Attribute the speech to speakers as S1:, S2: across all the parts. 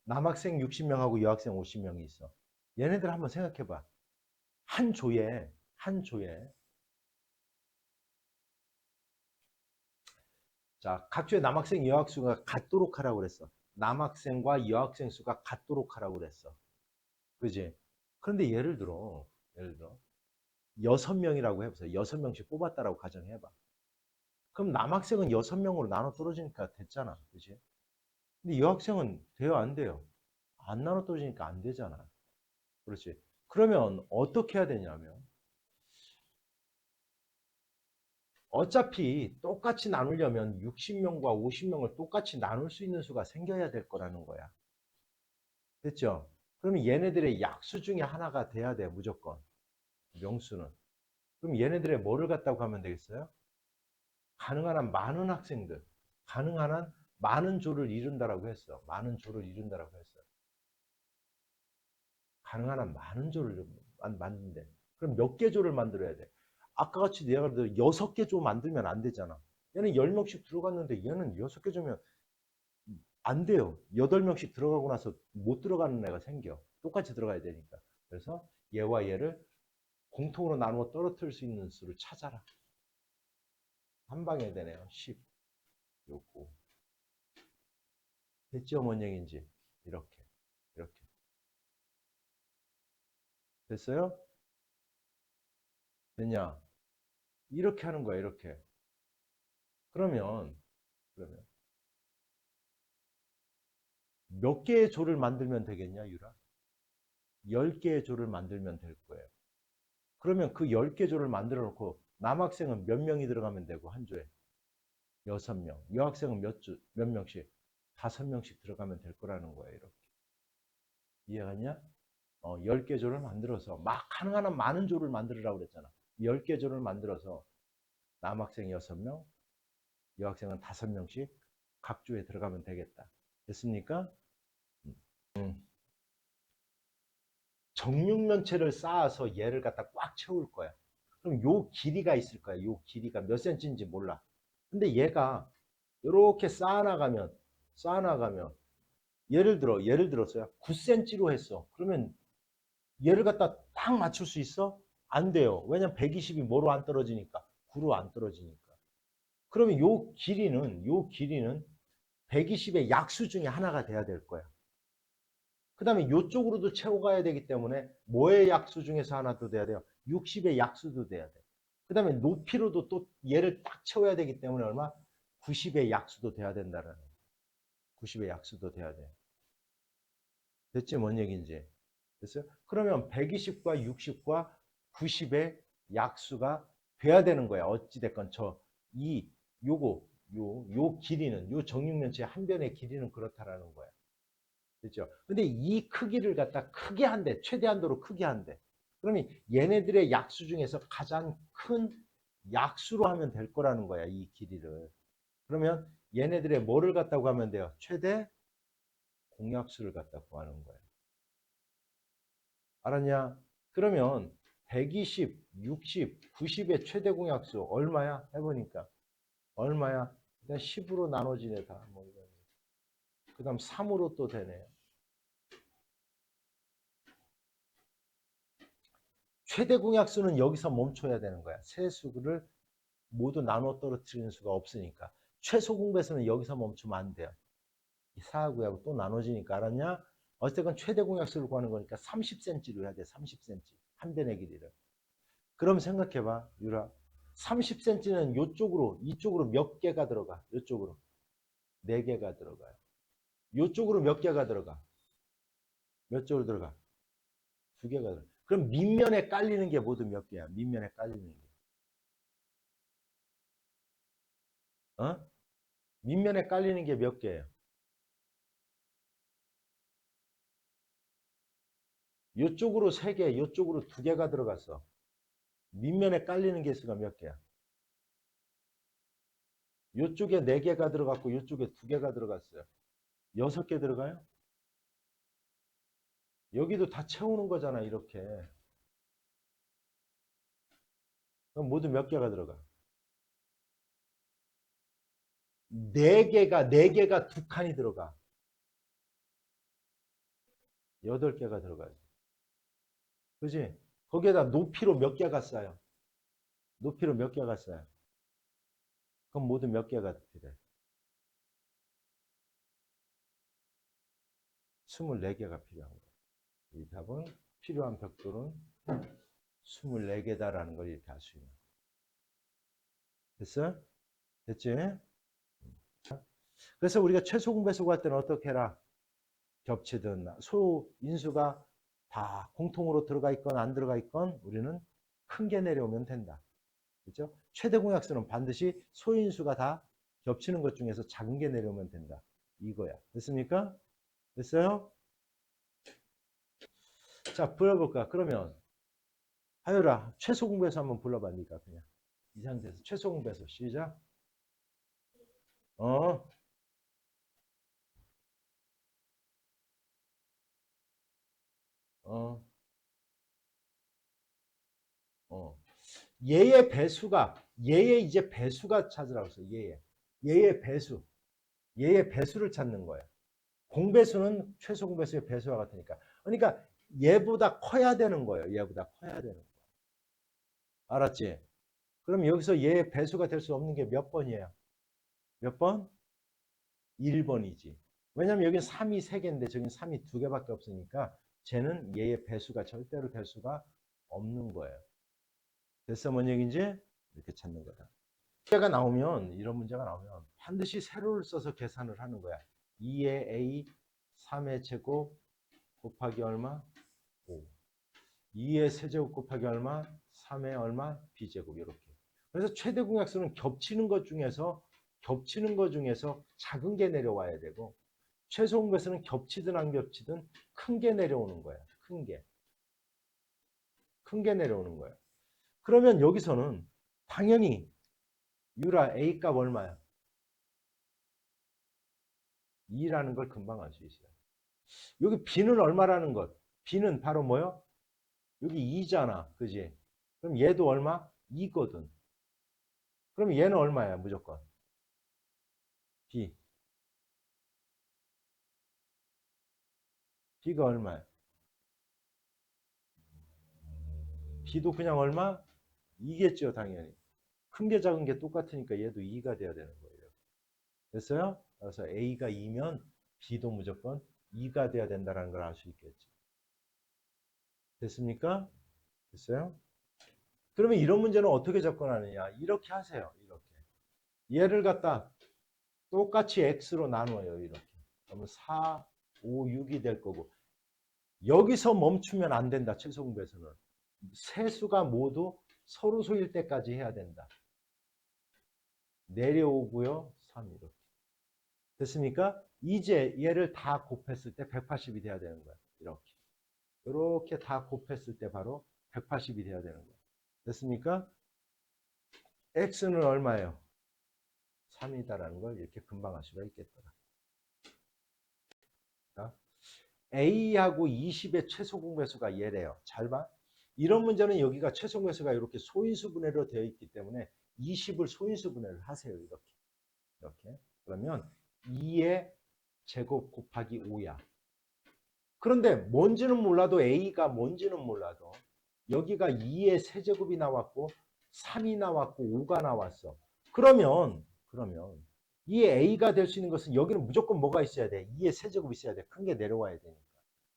S1: 남학생 60명하고 여학생 50명이 있어. 얘네들 한번 생각해봐. 한 조에 자, 각 조의 남학생 여학 수가 같도록 하라고 그랬어. 남학생과 여학생 수가 같도록 하라고 그랬어. 그지? 그런데 예를 들어 6명이라고 해보세요. 6명씩 뽑았다라고 가정해봐. 그럼 남학생은 6명으로 나눠 떨어지니까 됐잖아. 그지? 근데 여학생은 돼요, 안 돼요? 안 나눠 떨어지니까 안 되잖아. 그렇지? 그러면 어떻게 해야 되냐면 어차피 똑같이 나누려면 60명과 50명을 똑같이 나눌 수 있는 수가 생겨야 될 거라는 거야. 됐죠? 그러면 얘네들의 약수 중에 하나가 돼야 돼, 무조건. 명수는. 그럼 얘네들의 뭐를 갖다고 하면 되겠어요? 가능한 한 많은 학생들, 가능한 한 많은 조를 이룬다라고 했어. 많은 조를 이룬다라고 했어. 가능한 한 많은 조를 만든대. 그럼 몇 개 조를 만들어야 돼? 아까 같이 내가 그래도 6개 조 만들면 안 되잖아. 얘는 10명씩 들어갔는데 얘는 6개 조면 안 돼요. 8명씩 들어가고 나서 못 들어가는 애가 생겨. 똑같이 들어가야 되니까. 그래서 얘와 얘를 공통으로 나누어 떨어뜨릴 수 있는 수를 찾아라. 한 방에 되네요. 10. 요거. 됐죠? 뭔 얘기인지. 이렇게. 이렇게. 됐어요? 됐냐? 이렇게 하는 거야. 이렇게. 그러면 몇 개의 조를 만들면 되겠냐, 유라? 10개의 조를 만들면 될 거예요. 그러면 그 10개 조를 만들어 놓고 남학생은 몇 명이 들어가면 되고 한 조에 6명. 여학생은 몇 명씩? 5명씩 들어가면 될 거라는 거예요, 이렇게. 이해가냐? 10개 조를 만들어서 막 가능한 한 많은 조를 만들으라고 그랬잖아. 10개 조를 만들어서 남학생 6명, 여학생은 5명씩 각 조에 들어가면 되겠다. 됐습니까? 음. 음. 정육면체를 쌓아서 얘를 갖다 꽉 채울 거야. 그럼 요 길이가 있을 거야. 요 길이가 몇 센치인지 몰라. 근데 얘가 이렇게 쌓아나가면 예를 들었어요. 9cm로 했어. 그러면 얘를 갖다 딱 맞출 수 있어? 안 돼요. 왜냐면 120이 뭐로 안 떨어지니까. 9로 안 떨어지니까. 그러면 요 길이는 120의 약수 중에 하나가 돼야 될 거야. 그 다음에 이쪽으로도 채워가야 되기 때문에 뭐의 약수 중에서 하나 도 돼야 돼요? 60의 약수도 돼야 돼. 그 다음에 높이로도 또 얘를 딱 채워야 되기 때문에 얼마? 90의 약수도 돼야 된다는 90의 약수도 돼야 돼. 됐지? 뭔 얘기인지. 됐어요? 그러면 120과 60과 90의 약수가 돼야 되는 거야. 어찌됐건 이 요거 요 길이는 요 정육면체의 한 변의 길이는 그렇다라는 거야. 그렇죠? 근데 이 크기를 갖다 크게 한대. 최대한도로 크게 한대. 그러면 얘네들의 약수 중에서 가장 큰 약수로 하면 될 거라는 거야. 이 길이를. 그러면 얘네들의 뭐를 갖다고 하면 돼요? 최대 공약수를 갖다 구하는 거예요. 알았냐? 그러면 120, 60, 90의 최대 공약수 얼마야? 해보니까 얼마야? 그냥 10으로 나눠지네 다. 뭐 이런. 그다음 3으로 또 되네요. 최대 공약수는 여기서 멈춰야 되는 거야. 세 수를 모두 나눠 떨어뜨리는 수가 없으니까. 최소 공배수는 여기서 멈추면 안 돼요. 이 4하고 또 나눠지니까 알았냐? 어쨌든 최대 공약수를 구하는 거니까 30cm로 해야 돼. 30cm. 한 변의 길이를. 그럼 생각해봐, 유라. 30cm는 이쪽으로 몇 개가 들어가? 이쪽으로. 4개가 들어가요. 이쪽으로 몇 개가 들어가? 몇 쪽으로 들어가? 2개가 들어가. 그럼 밑면에 깔리는 게 모두 몇 개야? 밑면에 깔리는 게. 어? 밑면에 깔리는 게 몇 개예요? 이쪽으로 3개, 이쪽으로 2개가 들어갔어. 밑면에 깔리는 개수가 몇 개야? 이쪽에 4개가 들어갔고 이쪽에 2개가 들어갔어요. 6개 들어가요? 여기도 다 채우는 거잖아, 이렇게. 그럼 모두 몇 개가 들어가? 4개가 2칸이 들어가. 8개가 들어가요. 그지? 거기에다 높이로 몇 개가 쌓여? 높이로 몇 개가 쌓여? 그럼 모두 몇 개가 필요해? 24개가 필요한 거야. 이 답은 필요한 벽돌은 24개다라는 걸 이렇게 알 수 있는 거야. 됐어? 됐지? 그래서 우리가 최소 공배수 할 때는 어떻게 해라? 겹치든 소인수가 다 공통으로 들어가 있건 안 들어가 있건 우리는 큰 게 내려오면 된다. 그렇죠? 최대 공약수는 반드시 소인수가 다 겹치는 것 중에서 작은 게 내려오면 된다. 이거야. 됐습니까? 됐어요? 자, 불러볼까? 그러면 하율아, 최소 공배수 한번 불러봐, 니가 그냥. 이 상태에서 최소 공배수 시작. 어, 어, 어. 얘의 이제 배수가 찾으라고 했어. 얘의 배수. 얘의 배수를 찾는 거야. 공배수는 최소 공배수의 배수와 같으니까. 그러니까 얘보다 커야 되는 거예요. 얘보다 커야 되는 거. 알았지? 그럼 여기서 얘의 배수가 될 수 없는 게 몇 번이에요? 몇 번? 1번이지. 왜냐면 여기는 3이 3개인데 저기는 3이 2개밖에 없으니까 쟤는 얘의 배수가 절대로 될 수가 없는 거예요. 됐어? 뭔 얘기인지? 이렇게 찾는 거다. 문제가 나오면 이런 문제가 나오면 반드시 세로를 써서 계산을 하는 거야. 2의 a 3의 제곱 곱하기 얼마? 5. 2의 세제곱 곱하기 얼마? 3의 얼마? b제곱 이렇게. 그래서 최대 공약수는 겹치는 것 중에서 작은 게 내려와야 되고 최소 공배수는 겹치든 안 겹치든 큰 게 내려오는 거야. 큰 게. 큰 게 내려오는 거야. 그러면 여기서는 당연히 유라 a 값 얼마야? 2라는 걸 금방 알 수 있어요. 여기 b는 얼마라는 것? b는 바로 뭐요? 여기 2잖아. 그지? 그럼 얘도 얼마? 2거든. 그럼 얘는 얼마야? 무조건. b. b가 얼마야? b도 그냥 얼마? 2겠죠, 당연히. 큰 게 작은 게 똑같으니까 얘도 2가 돼야 되는 거예요. 됐어요? 그래서 a가 2면 b도 무조건 2가 돼야 된다는 걸 알 수 있겠지. 됐습니까? 됐어요? 그러면 이런 문제는 어떻게 접근하느냐? 이렇게 하세요. 이렇게. 얘를 갖다 똑같이 x로 나눠요. 이렇게. 그러면 4, 5, 6이 될 거고. 여기서 멈추면 안 된다. 최소 공배수는. 세수가 모두 서로 소일 때까지 해야 된다. 내려오고요. 3 이렇게. 됐습니까? 이제 얘를 다 곱했을 때 180이 돼야 되는 거야. 이렇게. 이렇게 다 곱했을 때 바로 180이 돼야 되는 거야. 됐습니까? x는 얼마예요? 3이다라는 걸 이렇게 금방 알 수가 있겠더라. 자, A하고 20의 최소 공배수가 얘래요. 잘 봐. 이런 문제는 여기가 최소 공배수가 이렇게 소인수 분해로 되어 있기 때문에 20을 소인수 분해를 하세요. 이렇게. 이렇게. 그러면 2의 제곱 곱하기 5야. 그런데 뭔지는 몰라도 A가 뭔지는 몰라도 여기가 2의 세제곱이 나왔고 3이 나왔고 5가 나왔어. 그러면 이 A가 될 수 있는 것은 여기는 무조건 뭐가 있어야 돼? 2의 세제곱이 있어야 돼. 큰 게 내려와야 되니까.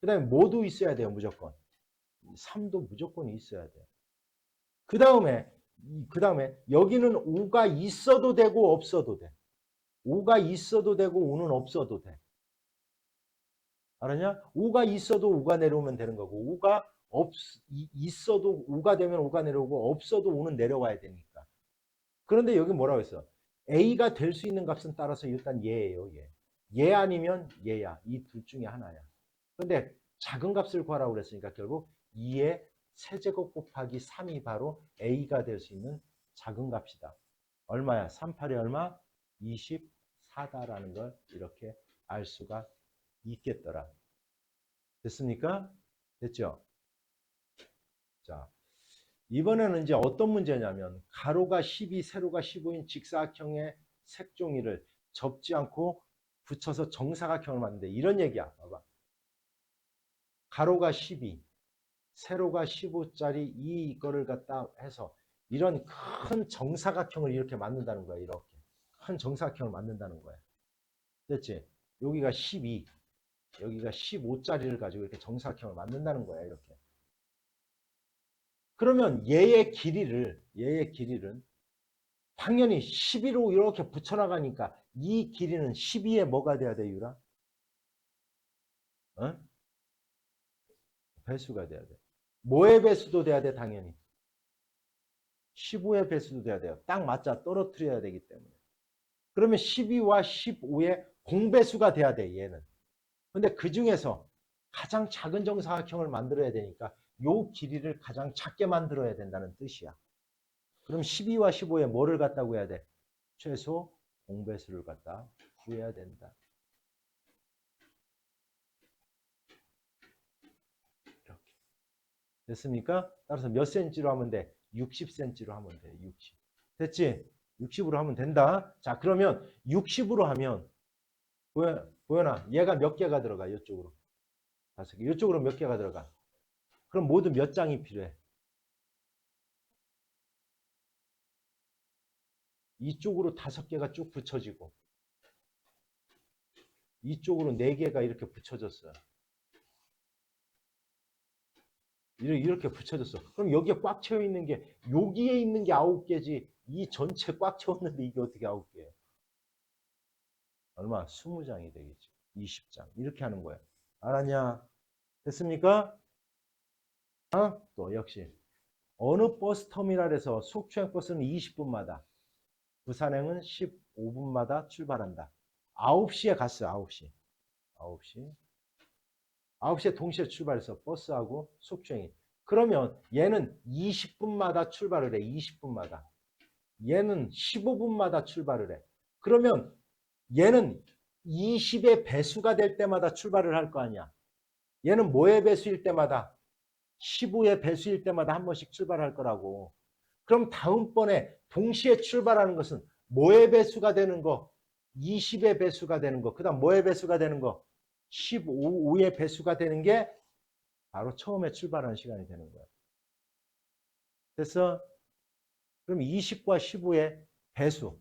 S1: 그 다음에 뭐도 있어야 돼요. 무조건. 3도 무조건 있어야 돼. 그 다음에 여기는 5가 있어도 되고 없어도 돼. 5가 있어도 되고 5는 없어도 돼. 알았냐? 5가 있어도 5가 내려오면 되는 거고 5가 있어도 5가 되면 5가 내려오고 없어도 5는 내려와야 되니까. 그런데 여기 뭐라고 했어? A가 될 수 있는 값은 따라서 일단 얘예요. 얘. 얘 아니면 얘야. 이 둘 중에 하나야. 근데 작은 값을 구하라고 그랬으니까 결국 2의 세제곱 곱하기 3이 바로 A가 될 수 있는 작은 값이다. 얼마야? 38이 얼마? 24다라는 걸 이렇게 알 수가 있겠더라. 됐습니까? 됐죠? 자, 이번에는 이제 어떤 문제냐면 가로가 12, 세로가 15인 직사각형의 색종이를 접지 않고 붙여서 정사각형을 만드는데 이런 얘기야. 봐봐. 가로가 12, 세로가 15짜리 이거를 갖다 해서 이런 큰 정사각형을 이렇게 만든다는 거야. 이렇게 큰 정사각형을 만든다는 거야. 됐지? 여기가 12, 여기가 15짜리를 가지고 이렇게 정사각형을 만든다는 거야. 이렇게. 그러면 얘의 길이를 당연히 12로 이렇게 붙여나가니까 이 길이는 12에 뭐가 돼야 돼, 유라? 어? 배수가 돼야 돼. 뭐의 배수도 돼야 돼, 당연히. 15의 배수도 돼야 돼요. 딱 맞자 떨어뜨려야 되기 때문에. 그러면 12와 15의 공배수가 돼야 돼, 얘는. 근데 그 중에서 가장 작은 정사각형을 만들어야 되니까 요 길이를 가장 작게 만들어야 된다는 뜻이야. 그럼 12와 15에 뭐를 갖다 구해야 돼? 최소 공배수를 갖다 구해야 된다. 이렇게. 됐습니까? 따라서 몇 센치로 하면 돼? 60cm로 하면 돼. 60. 됐지? 60으로 하면 된다. 자, 그러면 60으로 하면 보현아, 얘가 몇 개가 들어가? 이쪽으로. 5개. 이쪽으로 몇 개가 들어가? 그럼 모두 몇 장이 필요해? 이쪽으로 5개가 쭉 붙여지고 이쪽으로 4개가 이렇게 붙여졌어요. 이렇게 붙여졌어. 그럼 여기에 꽉 채워 있는 게 여기에 있는 게 9개지 이 전체 꽉 채웠는데 이게 어떻게 9개예요? 얼마? 20장이 되겠지. 20장. 이렇게 하는 거야. 알았냐? 됐습니까? 또 역시 어느 버스 터미널에서 속주행 버스는 20분마다 부산행은 15분마다 출발한다. 9시에 갔어요. 9시. 9시. 9시에 동시에 출발해서 버스하고 속주행이. 그러면 얘는 20분마다 출발을 해. 20분마다. 얘는 15분마다 출발을 해. 그러면 얘는 20의 배수가 될 때마다 출발을 할 거 아니야. 얘는 뭐의 배수일 때마다 15의 배수일 때마다 한 번씩 출발할 거라고. 그럼 다음번에 동시에 출발하는 것은 뭐의 배수가 되는 거? 20의 배수가 되는 거. 그 다음 뭐의 배수가 되는 거? 15의 배수가 되는 게 바로 처음에 출발하는 시간이 되는 거야. 됐어? 그럼 20과 15의 배수,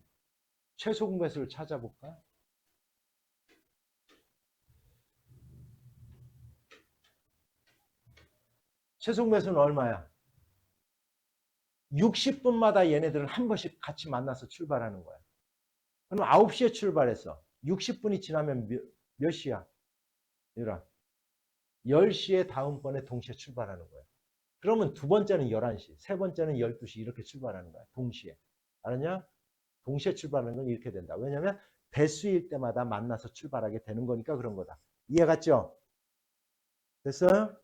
S1: 최소 공배수를 찾아볼까? 최소 공배수는 얼마야? 60분마다 얘네들은 한 번씩 같이 만나서 출발하는 거야. 그럼 9시에 출발했어. 60분이 지나면 몇 시야? 얘들아, 10시에 다음번에 동시에 출발하는 거야. 그러면 두 번째는 11시, 세 번째는 12시 이렇게 출발하는 거야. 동시에. 알았냐? 동시에 출발하는 건 이렇게 된다. 왜냐하면 배수일 때마다 만나서 출발하게 되는 거니까 그런 거다. 이해 갔죠? 됐어요?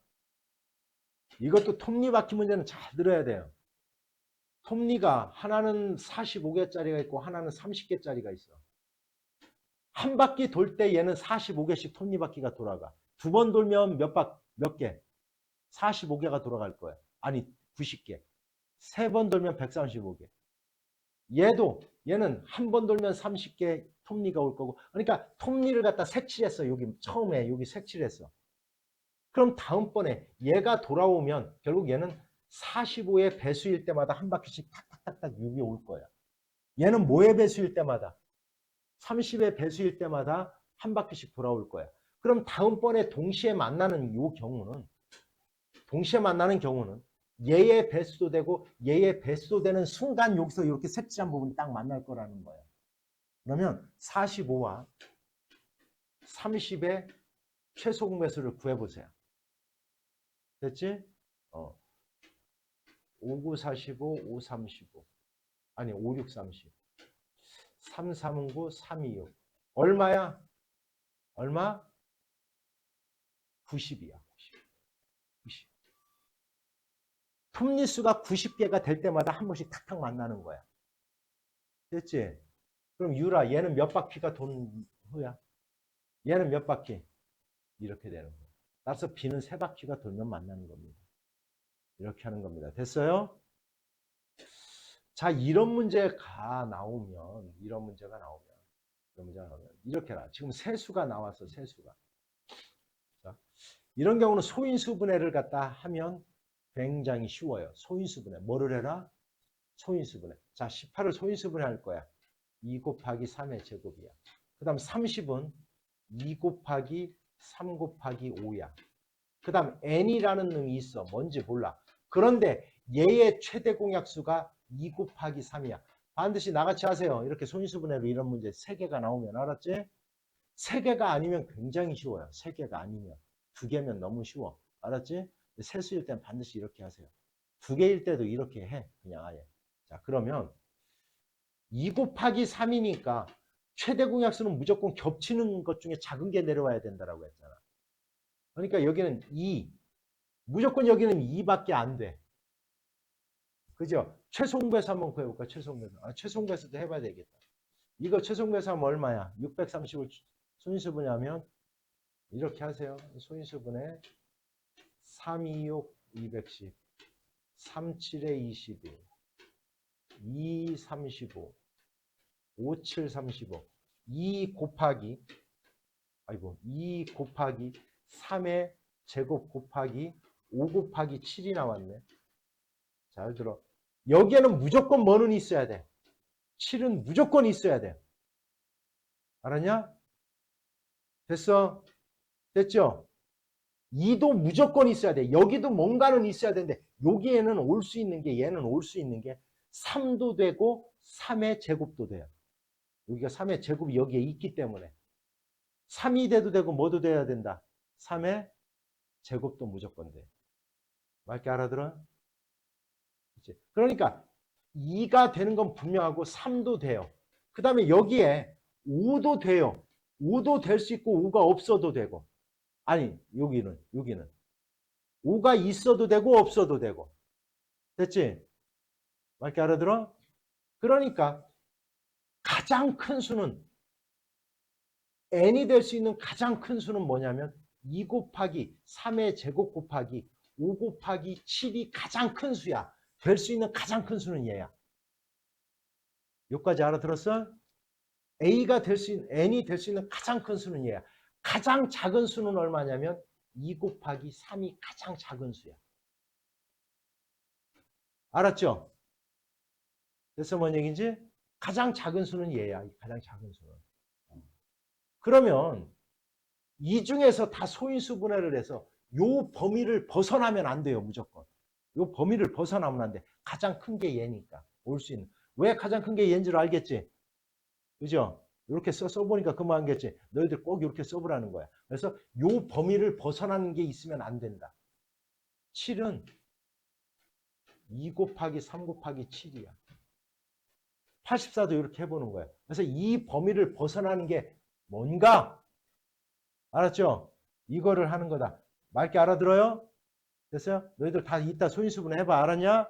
S1: 이것도 톱니바퀴 문제는 잘 들어야 돼요. 톱니가 하나는 45개짜리가 있고 하나는 30개짜리가 있어. 한 바퀴 돌 때 얘는 45개씩 톱니바퀴가 돌아가. 두 번 돌면 몇 개? 45개가 돌아갈 거야. 아니 90개. 세 번 돌면 135개. 얘는 한 번 돌면 30개 톱니가 올 거고. 그러니까 톱니를 갖다 색칠했어. 여기 처음에 여기 색칠했어. 그럼 다음번에 얘가 돌아오면 결국 얘는 45의 배수일 때마다 한 바퀴씩 탁탁탁탁 6이 올 거야. 얘는 뭐의 배수일 때마다? 30의 배수일 때마다 한 바퀴씩 돌아올 거야. 그럼 다음번에 동시에 만나는 경우는 얘의 배수도 되고 얘의 배수도 되는 순간 여기서 이렇게 색칠한 부분이 딱 만날 거라는 거예요. 그러면 45와 30의 최소 공배수를 구해보세요. 됐지? 59, 45, 5, 35. 아니, 5, 6, 30. 3, 3, 9, 3, 2, 6. 얼마야? 얼마? 90이야. 90. 톱니수가 90개가 될 때마다 한 번씩 탁탁 만나는 거야. 됐지? 그럼 유라, 얘는 몇 바퀴가 도는 후야? 얘는 몇 바퀴? 이렇게 되는 거야. 따라서 B는 3바퀴가 돌면 만나는 겁니다. 이렇게 하는 겁니다. 됐어요? 자, 이런 문제가 나오면 이렇게 해라. 지금 세수가 나왔어, 세수가. 자, 이런 경우는 소인수분해를 갖다 하면 굉장히 쉬워요. 소인수분해. 뭐를 해라? 소인수분해. 자, 18을 소인수분해 할 거야. 2 곱하기 3의 제곱이야. 그 다음 30은 2 곱하기 3 곱하기 5야. 그 다음 n이라는 놈이 있어. 뭔지 몰라. 그런데 얘의 최대 공약수가 2 곱하기 3이야. 반드시 나같이 하세요. 이렇게 소인수분해로 이런 문제 3개가 나오면 알았지? 3개가 아니면 굉장히 쉬워요. 3개가 아니면. 2개면 너무 쉬워. 알았지? 세수일 땐 반드시 이렇게 하세요. 2개일 때도 이렇게 해. 그냥 아예. 자, 그러면 2 곱하기 3이니까 최대 공약수는 무조건 겹치는 것 중에 작은 게 내려와야 된다고 했잖아. 그러니까 여기는 2. 무조건 여기는 2밖에 안 돼. 그죠? 최소공배수 한번 구해볼까? 최소공배수. 최소공배수도 해봐야 되겠다. 이거 최소공배수하면 얼마야? 630을 소인수분해하면 이렇게 하세요. 소인수분해 326 210 37에 21 2 35 57 35 2 곱하기 3의 제곱 곱하기 5 곱하기 7이 나왔네. 잘 들어. 여기에는 무조건 뭐는 있어야 돼. 7은 무조건 있어야 돼. 알았냐? 됐어? 됐죠? 2도 무조건 있어야 돼. 여기도 뭔가는 있어야 되는데 여기에는 올 수 있는 게 얘는 올 수 있는 게 3도 되고 3의 제곱도 돼요. 여기가 3의 제곱이 여기에 있기 때문에 3이 돼도 되고 뭐도 돼야 된다. 3의 제곱도 무조건 돼. 맞게 알아들어? 그치? 그러니까 2가 되는 건 분명하고 3도 돼요. 그 다음에 여기에 5도 돼요. 5도 될 수 있고 5가 없어도 되고. 아니 여기는 5가 있어도 되고 없어도 되고. 됐지? 맞게 알아들어? 그러니까 가장 큰 수는 n이 될 수 있는 가장 큰 수는 뭐냐면 2 곱하기 3의 제곱 곱하기 5 곱하기 7이 가장 큰 수야. 될 수 있는 가장 큰 수는 얘야. 여기까지 알아들었어? n이 될 수 있는 가장 큰 수는 얘야. 가장 작은 수는 얼마냐면 2 곱하기 3이 가장 작은 수야. 알았죠? 그래서 뭔 얘기인지? 가장 작은 수는 얘야. 가장 작은 수는. 그러면 이 중에서 다 소인수분해를 해서 요 범위를 벗어나면 안 돼요. 무조건. 요 범위를 벗어나면 안 돼. 가장 큰 게 얘니까. 올 수 있는. 왜 가장 큰 게 얘인 줄 알겠지? 그죠? 이렇게 써보니까 그만 알겠지? 너희들 꼭 이렇게 써보라는 거야. 그래서 요 범위를 벗어나는 게 있으면 안 된다. 7은 2 곱하기 3 곱하기 7이야. 84도 이렇게 해보는 거야. 그래서 이 범위를 벗어나는 게 뭔가? 알았죠? 이거를 하는 거다. 맑게 알아들어요? 됐어요? 너희들 다 이따 소인수분해 해봐. 알았냐?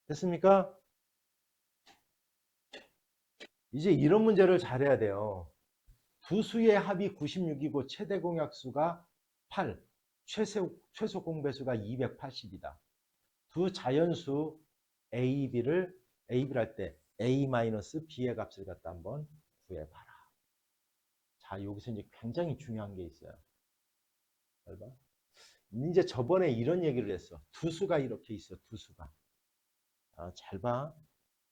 S1: 됐습니까? 이제 이런 문제를 잘해야 돼요. 두 수의 합이 96이고 최대 공약수가 8, 최소 공배수가 280이다. 두 자연수 A, B를 할 때 A-B의 값을 갖다 한번 구해봐라. 자, 여기서 이제 굉장히 중요한 게 있어요. 잘 봐. 이제 저번에 이런 얘기를 했어. 두 수가 이렇게 있어. 두 수가. 잘 봐.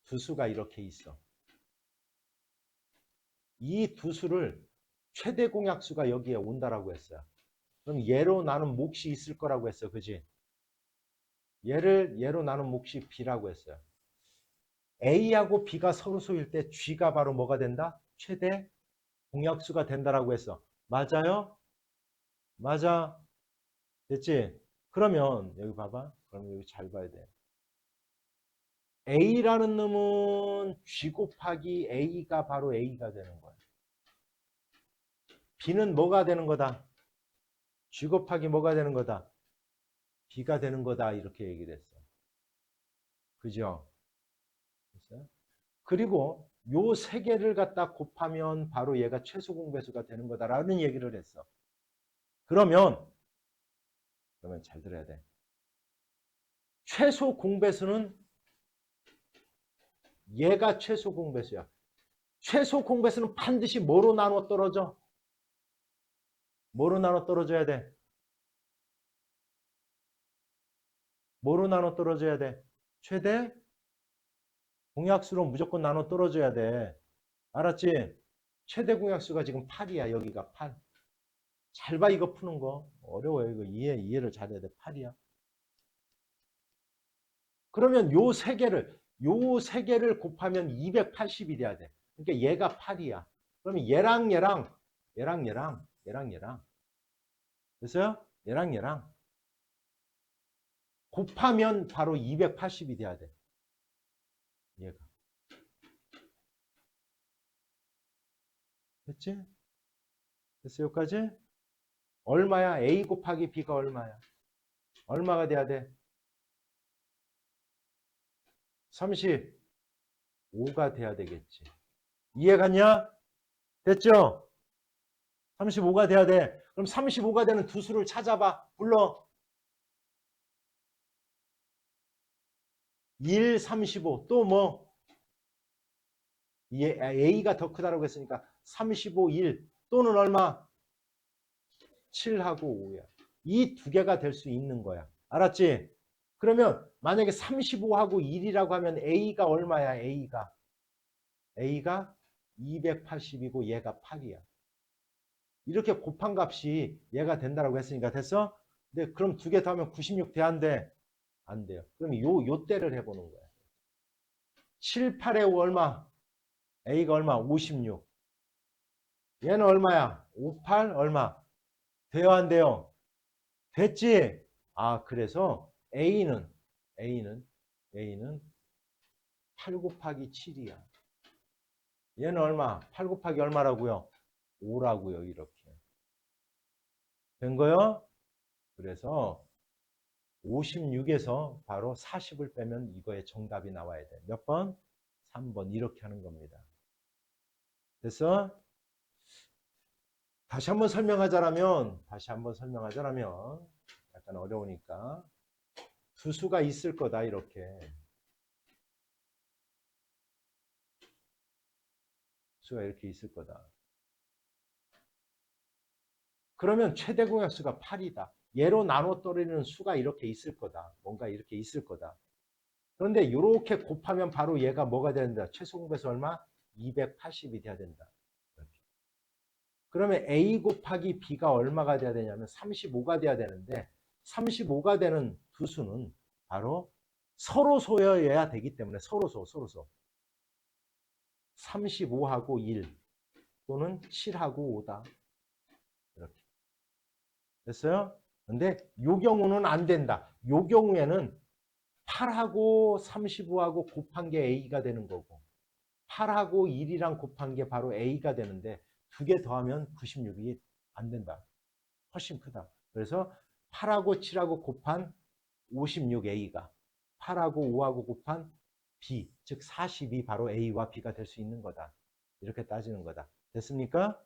S1: 두 수가 이렇게 있어. 이 두 수를 최대 공약수가 여기에 온다라고 했어요. 그럼 얘로 나눈 몫이 있을 거라고 했어. 그지? 얘로 나눈 몫이 B라고 했어요. A하고 B가 서로 소일 때 G가 바로 뭐가 된다? 최대 공약수가 된다라고 했어. 맞아요? 맞아. 됐지? 그러면 여기 봐봐. 그럼 여기 잘 봐야 돼. A라는 놈은 G 곱하기 A가 바로 A가 되는 거야. B는 뭐가 되는 거다? G 곱하기 뭐가 되는 거다? B가 되는 거다. 이렇게 얘기를 했어. 그죠? 됐어요? 그리고 요 세 개를 갖다 곱하면 바로 얘가 최소 공배수가 되는 거다라는 얘기를 했어. 그러면 잘 들어야 돼. 최소 공배수는 얘가 최소 공배수야. 최소 공배수는 반드시 뭐로 나눠 떨어져? 뭐로 나눠 떨어져야 돼? 뭐로 나눠 떨어져야 돼? 최대 공약수로 무조건 나눠 떨어져야 돼. 알았지? 최대 공약수가 지금 8이야. 여기가 8. 잘 봐, 이거 푸는 거. 어려워요. 이거 이해를 잘해야 돼. 8이야. 그러면 요 세 개를 곱하면 280이 돼야 돼. 그러니까 얘가 8이야. 그러면 얘랑 됐어요? 얘랑 곱하면 바로 280이 돼야 돼. 얘가. 됐지? 됐어, 여기까지? 얼마야? A 곱하기 B가 얼마야? 얼마가 돼야 돼? 35가 돼야 되겠지. 이해 갔냐? 됐죠? 35가 돼야 돼. 그럼 35가 되는 두 수를 찾아봐. 불러. 1, 35. 또 뭐? A가 더 크다고 했으니까 35, 1. 또는 얼마? 7하고 5야. 이 두 개가 될 수 있는 거야. 알았지? 그러면 만약에 35하고 1이라고 하면 A가 얼마야? A가 280이고 얘가 8이야. 이렇게 곱한 값이 얘가 된다고 했으니까 됐어? 근데 그럼 두 개 더하면 96 돼? 안 돼? 안 돼요. 그럼 요 때를 해보는 거야. 7, 8에 5 얼마? A가 얼마? 56. 얘는 얼마야? 58 얼마? 돼요? 안 돼요? 됐지? 아, 그래서 A는 8 곱하기 7이야. 얘는 얼마? 8 곱하기 얼마라고요? 5라고요. 이렇게. 된 거요? 그래서 56에서 바로 40을 빼면 이거의 정답이 나와야 돼. 몇 번? 3번. 이렇게 하는 겁니다. 됐어? 다시 한번 설명하자면 약간 어려우니까 두 수가 있을 거다. 이렇게. 수가 이렇게 있을 거다. 그러면 최대 공약수가 8이다. 얘로 나눠 떨어지는 수가 이렇게 있을 거다. 뭔가 이렇게 있을 거다. 그런데 이렇게 곱하면 바로 얘가 뭐가 된다? 최소 공배수 얼마? 280이 돼야 된다. 이렇게. 그러면 A 곱하기 B가 얼마가 돼야 되냐면 35가 돼야 되는데 35가 되는 두 수는 바로 서로 소여야 되기 때문에 서로소 35하고 1 또는 7하고 5다. 이렇게. 됐어요? 근데 요 경우는 안 된다. 요 경우에는 8하고 35하고 곱한 게 A가 되는 거고 8하고 1이랑 곱한 게 바로 A가 되는데 두 개 더하면 96이 안 된다. 훨씬 크다. 그래서 8하고 7하고 곱한 56A가 8하고 5하고 곱한 B, 즉 40이 바로 A와 B가 될 수 있는 거다. 이렇게 따지는 거다. 됐습니까?